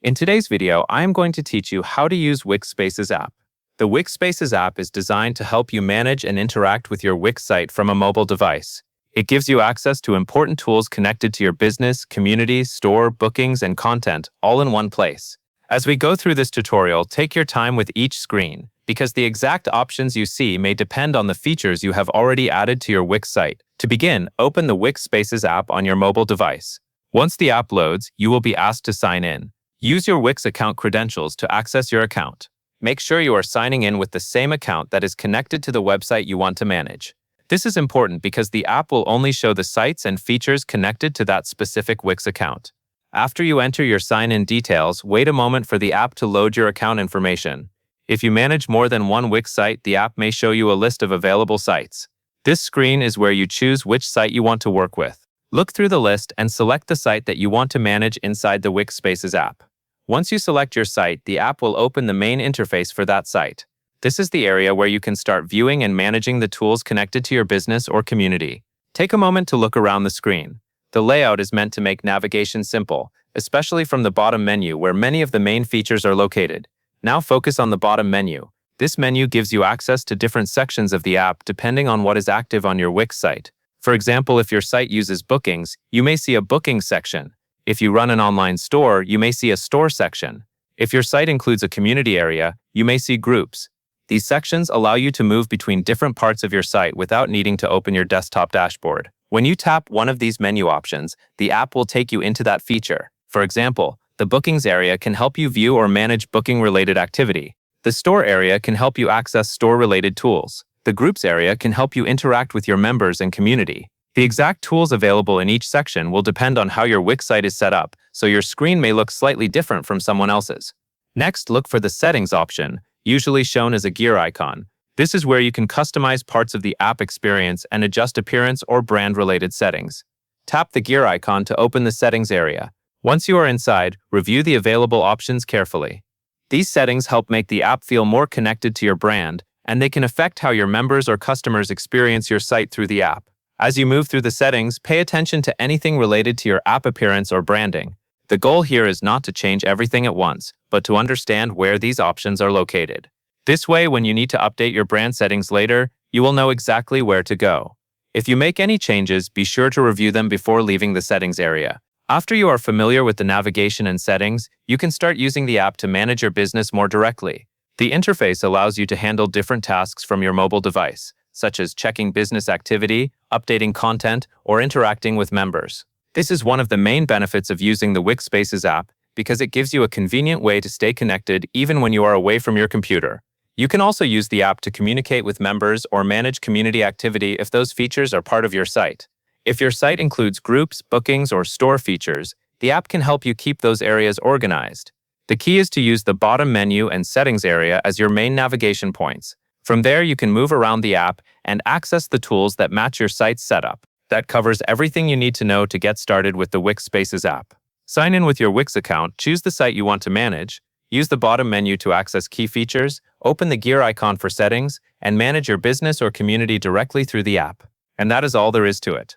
In today's video, I am going to teach you how to use Wix Spaces app. The Wix Spaces app is designed to help you manage and interact with your Wix site from a mobile device. It gives you access to important tools connected to your business, community, store, bookings, and content, all in one place. As we go through this tutorial, take your time with each screen, because the exact options you see may depend on the features you have already added to your Wix site. To begin, open the Wix Spaces app on your mobile device. Once the app loads, you will be asked to sign in. Use your Wix account credentials to access your account. Make sure you are signing in with the same account that is connected to the website you want to manage. This is important because the app will only show the sites and features connected to that specific Wix account. After you enter your sign-in details, wait a moment for the app to load your account information. If you manage more than one Wix site, the app may show you a list of available sites. This screen is where you choose which site you want to work with. Look through the list and select the site that you want to manage inside the Wix Spaces app. Once you select your site, the app will open the main interface for that site. This is the area where you can start viewing and managing the tools connected to your business or community. Take a moment to look around the screen. The layout is meant to make navigation simple, especially from the bottom menu where many of the main features are located. Now focus on the bottom menu. This menu gives you access to different sections of the app depending on what is active on your Wix site. For example, if your site uses bookings, you may see a bookings section. If you run an online store, you may see a store section. If your site includes a community area, you may see groups. These sections allow you to move between different parts of your site without needing to open your desktop dashboard. When you tap one of these menu options, the app will take you into that feature. For example, the bookings area can help you view or manage booking-related activity. The store area can help you access store-related tools. The groups area can help you interact with your members and community. The exact tools available in each section will depend on how your Wix site is set up, so your screen may look slightly different from someone else's. Next, look for the Settings option, usually shown as a gear icon. This is where you can customize parts of the app experience and adjust appearance or brand-related settings. Tap the gear icon to open the settings area. Once you are inside, review the available options carefully. These settings help make the app feel more connected to your brand, and they can affect how your members or customers experience your site through the app. As you move through the settings, pay attention to anything related to your app appearance or branding. The goal here is not to change everything at once, but to understand where these options are located. This way, when you need to update your brand settings later, you will know exactly where to go. If you make any changes, be sure to review them before leaving the settings area. After you are familiar with the navigation and settings, you can start using the app to manage your business more directly. The interface allows you to handle different tasks from your mobile device, such as checking business activity, updating content, or interacting with members. This is one of the main benefits of using the Wix Spaces app because it gives you a convenient way to stay connected even when you are away from your computer. You can also use the app to communicate with members or manage community activity if those features are part of your site. If your site includes groups, bookings, or store features, the app can help you keep those areas organized. The key is to use the bottom menu and settings area as your main navigation points. From there, you can move around the app and access the tools that match your site's setup. That covers everything you need to know to get started with the Wix Spaces app. Sign in with your Wix account, choose the site you want to manage, use the bottom menu to access key features, open the gear icon for settings, and manage your business or community directly through the app. And that is all there is to it.